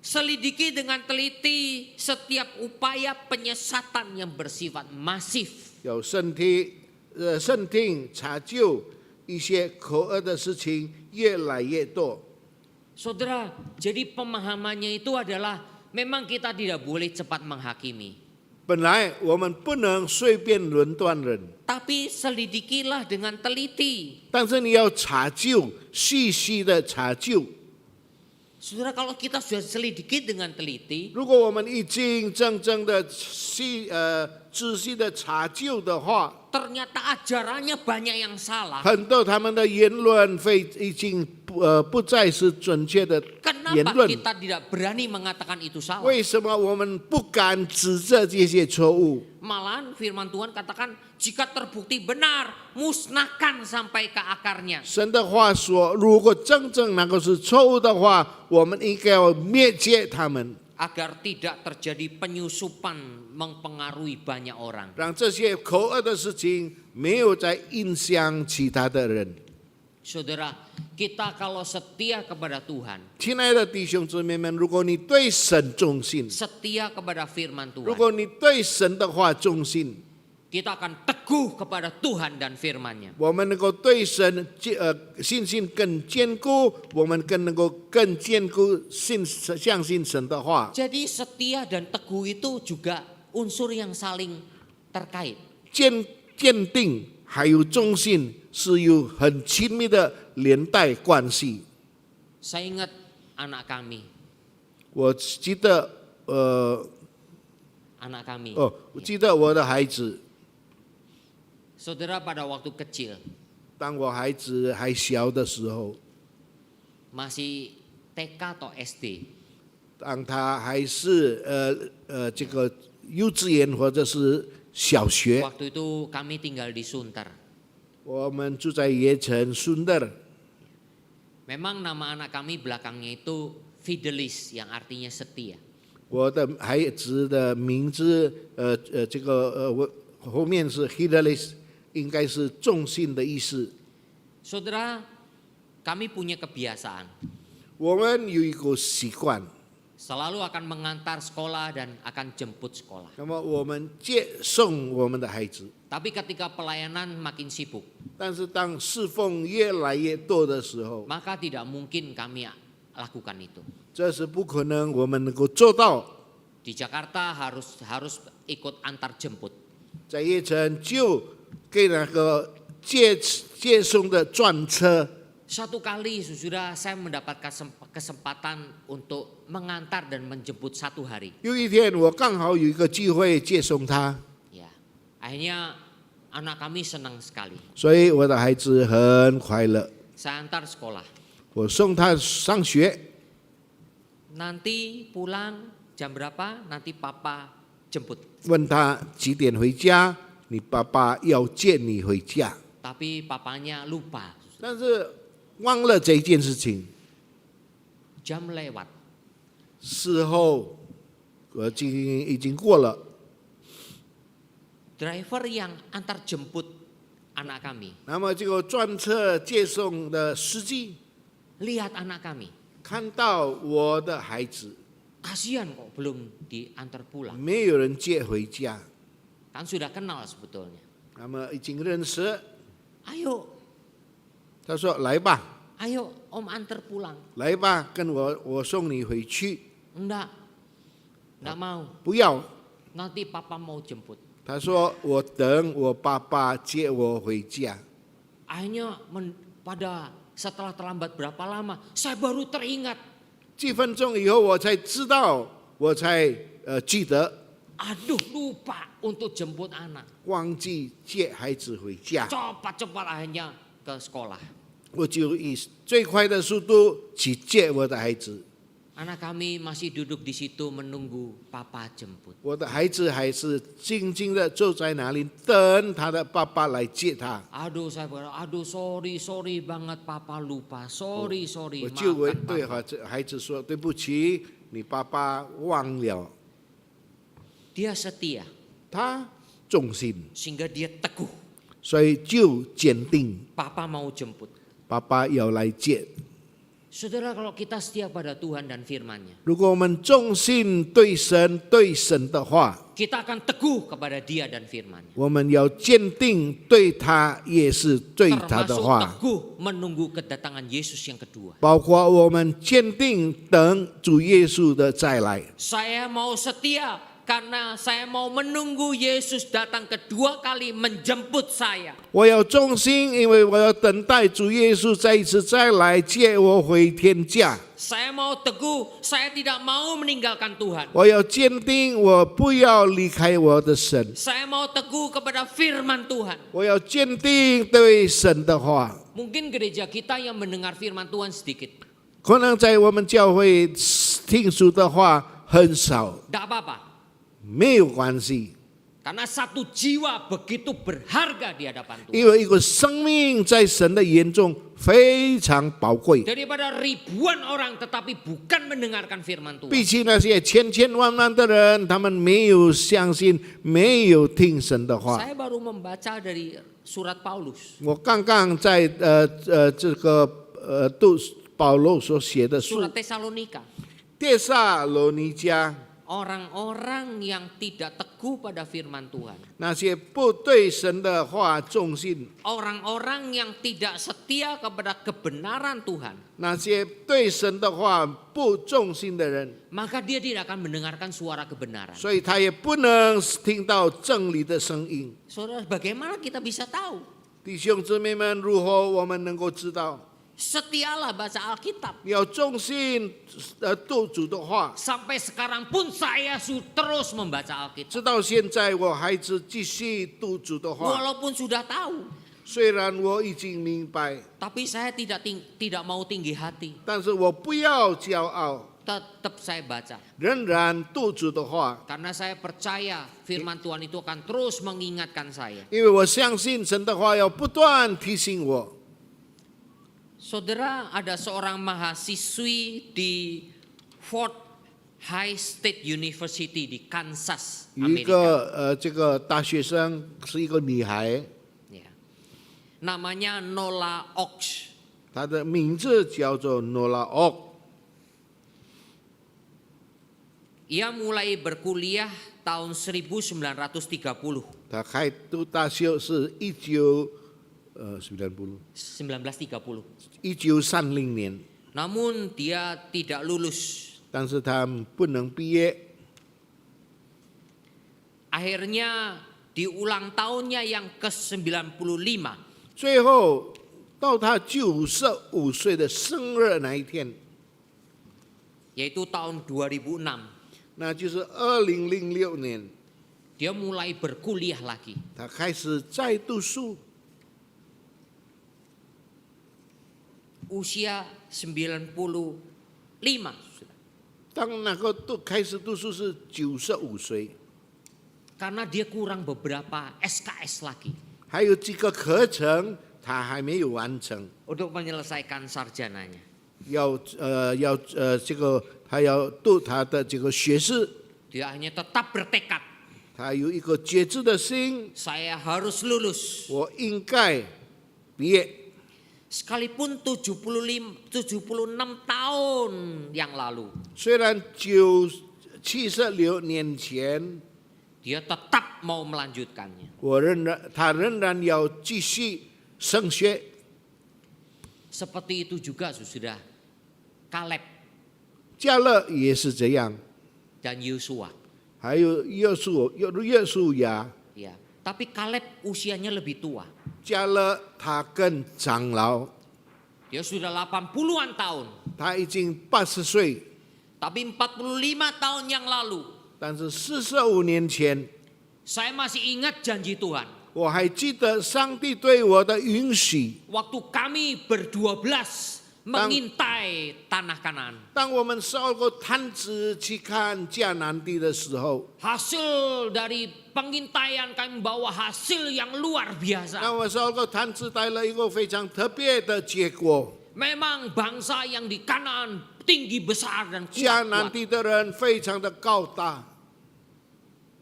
Selidiki dengan teliti setiap upaya penyesatan yang bersifat masif. 有审听、查究一些口恶的事情越来越多。 Saudara, jadi pemahamannya itu adalah memang kita tidak boleh cepat menghakimi. 本来我们不能随便论断人， Tapi selidikilah dengan teliti. 但是你要查究，细细的查究。 Saudara, kalau kita sudah selidiki dengan teliti, 如果我们已经真正的仔细的查究的话， ternyata ajarannya banyak yang salah. 很多他们的言论已经不再是准确的言 Kenapa 论。 kita tidak berani mengatakan itu salah? 为什么我们不敢指责这些错误？ Malahan firman Tuhan katakan jika terbukti benar, musnahkan sampai ke akarnya. 神的话说，如果真正那个是错误的话，我们应该要灭绝他们， Agar tidak terjadi penyusupan mempengaruhi banyak orang. 让这些口恶的事情没有再影响其他的人。 Saudara, kita kalau setia kepada Tuhan, 亲爱的弟兄姊妹们，如果你对神忠心， setia kepada firman 如 Tuhan, 果你对神的话忠心， kita akan teguh kepada Tuhan dan firman-Nya. 我们能够对神信心更坚固，我们更能够更坚固相信神的话。 Jadi setia dan teguh itu juga unsur yang saling terkait. 坚定还有忠信是有很亲密的连带关系。 Saya ingat anak kami, 我记得anak kami. 我记得我的孩子， Saudara, pada waktu kecil, 当我孩子还小的时候， masih TK atau SD, 当他还是这个幼稚园或者是小学， waktu itu kami tinggal di Sunter. 我们住在盐城顺德。 Memang nama anak kami belakangnya itu Fidelis, yang artinya setia. 我的孩子的名字这个我后面是 Hidalis， 应该是忠信的意思。 Saudara, kami punya kebiasaan 我们有一个习惯， selalu akan mengantar sekolah dan akan jemput sekolah. 那么我们接送我们的孩子， Tapi ketika pelayanan makin sibuk, 但是当侍奉越来越多的时候， maka tidak mungkin kami lakukan itu. 这是不可能我们能够做到。 Di Jakarta harus ikut antar jemput. 在盐城就给那个接送的专车。 Satu kali sudah saya mendapat kesempatan untuk mengantar dan menjemput satu hari. 有一天我刚好有一个机会接送他， Ya, akhirnya anak kami senang sekali. 所以我的孩子很快乐。 Saya antar sekolah. 我送他上学， Nanti pulang jam berapa? Nanti papa jemput. 问他几点回家，你爸爸要接你回家。 Tapi papanya lupa. 但是忘了这件事情， Jam lewat. 事后已经过了。 Driver yang antar jemput anak kami 那么这个专车接送的司机 lihat anak kami. 看到我的孩子 Kasihan kok belum diantar pulang. 没有人接回家， Kan sudah kenal sebetulnya. 那么已经认识， Ayo 他说：“来吧， Ayo om antar pulang. 来吧，跟我送你回去。 Enggak mau. 不要。 Nanti papa mau jemput. 他说：“我等我爸爸接我回家。 Akhirnya pada setelah terlambat berapa lama, saya baru teringat. 几分钟以后，我才知道，我才记得， Aduh lupa untuk jemput anak. 忘记接孩子回家。 Cepat-cepat akhirnya ke sekolah. 我就以最快的速度去接我的孩子。 Anak kami masih duduk di situ menunggu papa jemput. 我的孩子还是静静的坐在那里，等他的爸爸来接他。 Aduh saya berkata, aduh sorry banget papa lupa, sorry 我就会 maafkan 对 papa. 孩子说：“对不起，你爸爸忘了。 Dia setia, ”他忠心， sehingga dia teguh. 所以就坚定 Papa mau jemput. 爸爸要来接。 Saudara, kalau kita setia pada Tuhan dan firman-Nya, 如果我们忠心对神的话， kita akan teguh kepada Dia dan firman-Nya. 我们要坚定对他，也是对他的 Termasuk 话， teguh menunggu kedatangan Yesus yang kedua. 包括我们坚定等主耶稣的再来。 Saya mau setia karena saya mau menunggu Yesus datang kedua kali menjemput saya. 我要忠心，因为我要等待主耶稣再一次再来接我回天家。 Saya mau teguh, saya tidak mau meninggalkan Tuhan. 我要坚定，我不要离开我的神。 Saya mau teguh kepada firman Tuhan. 我要坚定对神的话。 Mungkin gereja kita yang mendengar firman Tuhan sedikit. 可能在我们教会听主的话很少， Tidak apa-apa. 没有关系， Karena satu jiwa begitu berharga di hadapan Tuhan. 因为一个生命在神的眼中非常宝贵， Daripada ribuan orang tetapi bukan mendengarkan firman Tuhan. 比起那些千万的人，他们没有相信，没有听神的话。 Saya baru membaca dari surat Paulus. 我刚刚在这个读保罗所写的书 Surat Tesalonika. 帖撒罗尼迦， Orang-orang yang tidak teguh pada firman Tuhan. 那些不对神的话忠心， Orang-orang yang tidak setia kepada kebenaran Tuhan. 那些对神的话不忠心的人， Maka dia tidak akan mendengarkan suara kebenaran. 所以他也不能听到真理的声音。 Saudara, bagaimana kita bisa tahu? 弟兄姊妹们，如何我们能够知道？ Setialah baca Alkitab. 你要忠心读主的话。 Sampai sekarang pun saya terus membaca Alkitab. 直到现在，我还是继续读主的话。 Walaupun sudah tahu, 虽然我已经明白， tapi saya tidak mau tinggi hati. 但是我不要骄傲， Tetap saya baca. 仍然读主的话， Karena saya percaya firman Tuhan itu akan terus mengingatkan saya. 因为我相信神的话要不断提醒我。 Saudara, ada seorang mahasiswi di Fort High State University di Kansas, 有一 Amerika. 个这个大学生是一个女孩， Ya. Namanya Nola Ox. 她的名字叫做 Nola Ok。 Ia mulai berkuliah tahun 1930. 她开读大学是1930 1930. 1930年， Namun dia tidak lulus. 但是她不能毕业。 Akhirnya di ulang tahunnya yang ke-95, 最后到她95岁的生日那一天， yaitu tahun 2006, 那就是2006年， dia mulai berkuliah lagi. 她开始再读书。 Usia 95. 当那个开始读书是95岁， Karena dia kurang beberapa SKS lagi 还有几个课程他还没有完成， untuk menyelesaikan sarjananya. 这个他要读他的这个学士， Dia hanya tetap bertekad, 他有一个决志的心， saya harus lulus. 我应该毕业。 Sekalipun 76 tahun yang lalu, 虽然76年前， dia tetap mau melanjutkannya. 他仍然要继续升学。Seperti itu juga sudah Kaleb 迦勒也是这样， dan Yosua. 还有约书亚， Ya, tapi Kaleb usianya lebih tua. 迦勒他更长老， Dia sudah 80-an tahun. 他已经80岁， Tapi 45 tahun yang lalu, 但是45年前， saya masih ingat janji Tuhan. 我还记得上帝对我的允许。 Waktu kami berdua-belas mengintai tanah Kanaan. 当我们烧过探子去看迦南地的时候， Hasil dari pengintaian kami membawa hasil yang luar 那 biasa. 我烧过探子带了一个非常特别的结果。 Memang bangsa yang di Kanaan tinggi besar dan 迦南 kuat-kuat. 地的人非常的高大，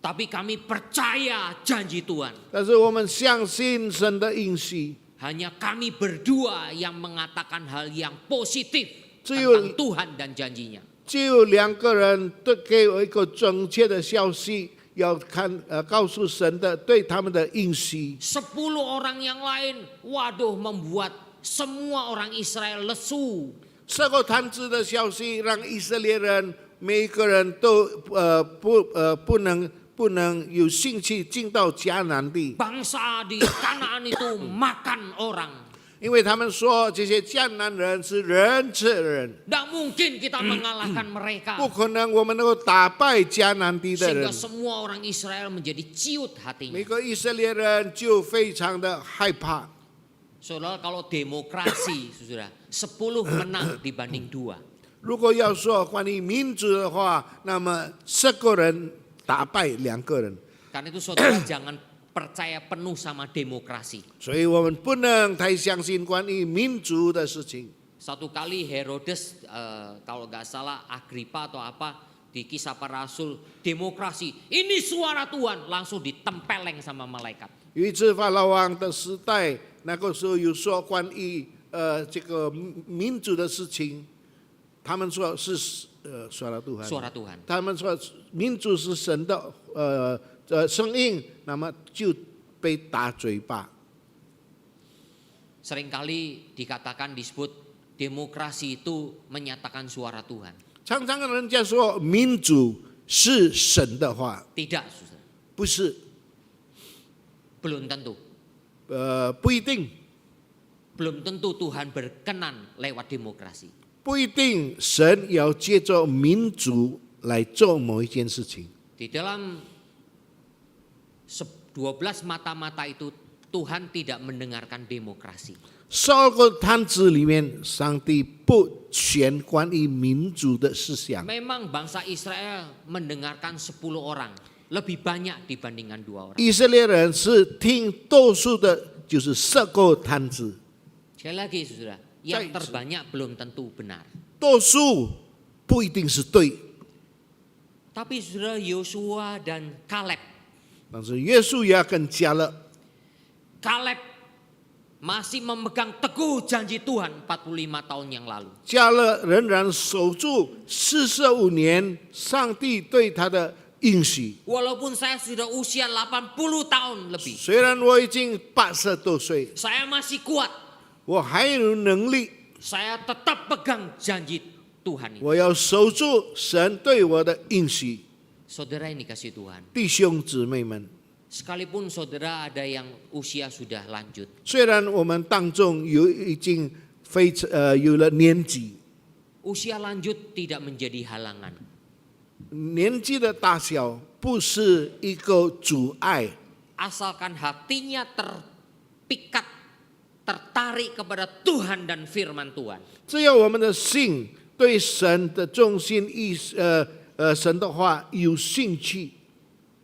Tapi kami percaya janji Tuhan. 但是我们相信神的应许。 Hanya kami berdua yang mengatakan hal yang positif 只有 tentang Tuhan dan janjinya. 只有2个人都给我一个正确的消息，要告诉神的对他们的应许。 10 orang yang lain, waduh, membuat semua orang Israel lesu. 这个探子的消息让以色列人每一个人都不能有兴趣进到迦南地， Bangsa di Kanaan itu makan orang. 因为他们说这些迦南人是人吃人， Tidak mungkin kita mengalahkan mereka. 不可能我们能够打败迦南地的 Sehingga 人。 semua orang Israel menjadi ciut 每 hatinya. 个以色列人就非常的害怕。 Saudara, kalau demokrasi, saudara, 10 menang dibanding 2. 如果要说关于民主的话，那么10个人打败2个人， Karena itu saudara jangan percaya penuh sama demokrasi. 所以我们不能太相信关于民主的事情。 Satu kali Herodes, kalau nggak salah Agripa atau apa, di Kisah Para Rasul, demokrasi, ini suara Tuhan, langsung ditempeleng sama malaikat. 有一次法老王的时代，那个时候有说关于这个民主的事情，他们说是suara Tuhan， Suara Tuhan. 他们说民主是神的声音，那么就被打嘴巴。 Seringkali dikatakan disebut demokrasi itu menyatakan suara Tuhan. 常常人家说民主是神的话， Tidak, saudara. 不是， Belum tentu. 不一定， Belum tentu Tuhan berkenan lewat demokrasi. 不一定神要借着民主来做某一件事情。 Di dalam 12 mata-mata itu Tuhan tidak mendengarkan demokrasi. 12个探子里面，上帝不选关于民主的事项。 Memang bangsa Israel mendengarkan 10 orang, lebih banyak dibandingkan 2 orang. 以色列人是听多数的，就是10个探子， Sekali lagi saudara, yang terbanyak belum tentu benar. 多数不一定是对， Tapi saudara Yosua dan Kaleb, 但是约书亚跟迦勒， Kaleb masih memegang teguh janji Tuhan 45 tahun yang lalu. 迦勒仍然守住45年上帝对他的应许。 Walaupun saya sudah usia 80 tahun lebih, 虽然我已经80多岁， saya masih kuat. 我还有能力， Saya tetap pegang janji Tuhan ini. 我要守住神对我的应许。 Saudara ini kasih Tuhan. 弟兄姊妹们， Sekalipun saudara ada yang usia sudah lanjut, 虽然我们当中已经有了年纪， usia lanjut tidak menjadi halangan. 年纪的大小不是一个阻碍， Asalkan hatinya terpikat, tertarik kepada Tuhan dan firman Tuhan. 只要我们的心对神的中心神的话有兴趣，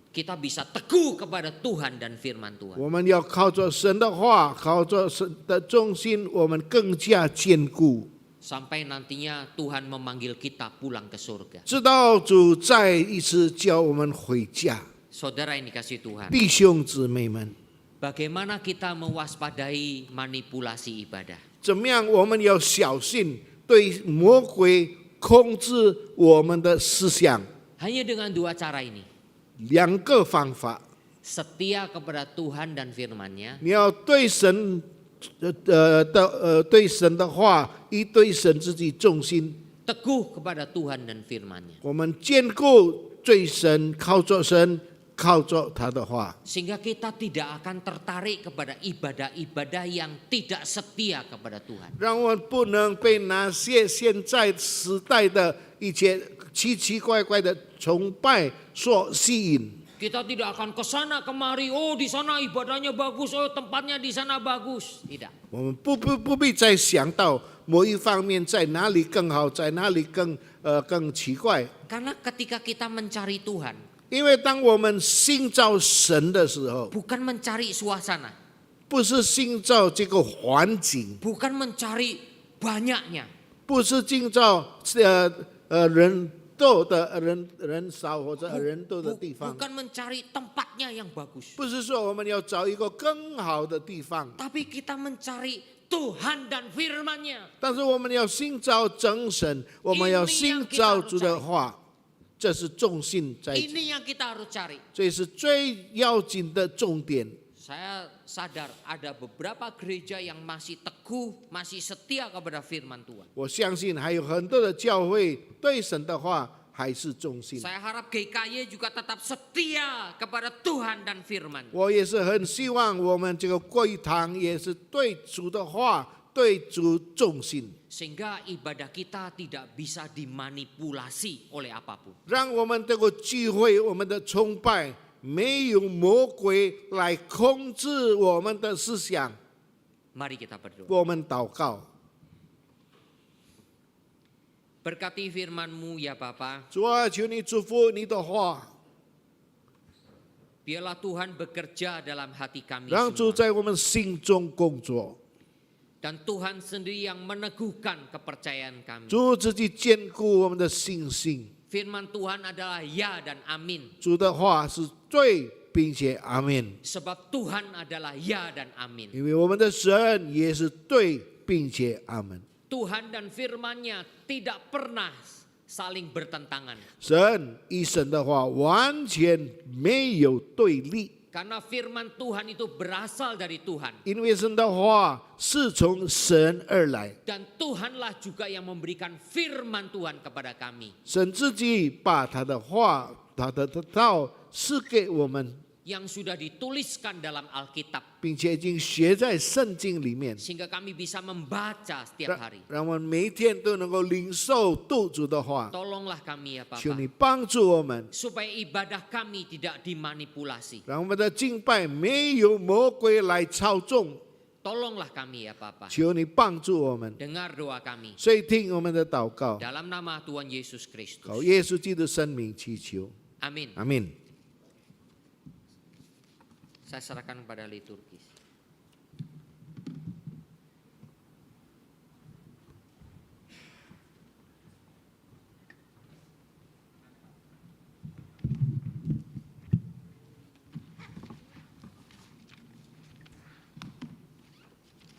Kita bisa teguh kepada Tuhan dan firman Tuhan. 我们要靠着神的话，靠着神的中心，我们更加坚固。 Sampai nantinya Tuhan memanggil kita pulang ke surga. 直到主再一次叫我们回家。 Saudara ini kasih Tuhan. 弟兄姊妹们， Bagaimana kita mewaspadai manipulasi ibadah? 怎么样？我们要小心对魔鬼控制我们的思想。 Hanya dengan 2 cara ini. 2个方法， Setia kepada Tuhan dan firman-Nya, 你要对神对神的话，以对神自己重心。 teguh kepada Tuhan dan firman-Nya. 我们坚固对神，靠着神，靠着他的话， Sehingga kita tidak akan tertarik kepada ibadah-ibadah yang tidak setia kepada Tuhan. 让我们不能被那些现在时代的一些奇奇怪怪的崇拜所吸引。 Kita tidak akan ke sana kemari, oh di sana ibadahnya bagus, oh tempatnya di sana bagus. Tidak. 我们不必再想到某一方面在哪里更好，在哪里更奇怪。 Karena ketika kita mencari Tuhan, 因为当我们信照神的时候， bukan mencari suasana, 不是信照这个环境， bukan mencari banyaknya, 不是信照人多的人少或者人多的地方， bukan mencari tempatnya yang bagus. 不是说我们要找一个更好的地方， Tapi kita mencari Tuhan dan firman-Nya. 但是我们要信照真神，我们要信照主的话，这是重心在， Ini yang kita harus cari. 这是最要紧的重点。 Saya sadar ada beberapa gereja yang masih teguh, masih setia kepada firman Tuhan. 我相信还有很多的教会对神的话还是重心。 Saya harap GKY juga tetap setia kepada Tuhan dan firman. 我也是很希望我们这个会堂也是对主的话、对主重心， Sehingga ibadah kita tidak bisa dimanipulasi oleh apapun. 让我们这个聚会、我们的崇拜没有魔鬼来控制我们的思想。 Mari kita berdoa. 我们祷告， Berkati firman-Mu ya Bapa. 主啊，求你祝福你的话， Biarlah Tuhan bekerja dalam hati kami 让主 semua. 在我们心中工作。 Dan Tuhan sendiri yang meneguhkan kepercayaan kami. 主自己坚固我们的信心。 Firman Tuhan adalah ya dan amin. 主的话是对，并且阿门。 Sebab Tuhan adalah ya dan amin. 因为我们的神也是对，并且阿门。 Tuhan dan firman-Nya tidak pernah saling bertentangan. 神与神的话完全没有对立， Karena firman Tuhan itu berasal dari Tuhan. 因为神的话是从神而来， Dan Tuhanlah juga yang memberikan firman Tuhan kepada kami. 神自己把他的话、他的道赐给我们， Yang sudah dituliskan dalam Alkitab. 并且已经写在圣经里面， Sehingga kami bisa membaca setiap hari. 让我们每天都能够领受读主的话。 Tolonglah kami ya 求 Bapa. 你帮助我们， Supaya ibadah kami tidak dimanipulasi. 让我们的敬拜没有魔鬼来操纵。 Tolonglah kami ya Bapa. 求你帮助我们， Dengar doa kami. 垂听我们的祷告， Dalam nama Tuhan Yesus 靠 Kristus. 耶稣基督生命祈求， Amin. 阿门。 Saya serahkan kepada liturgis.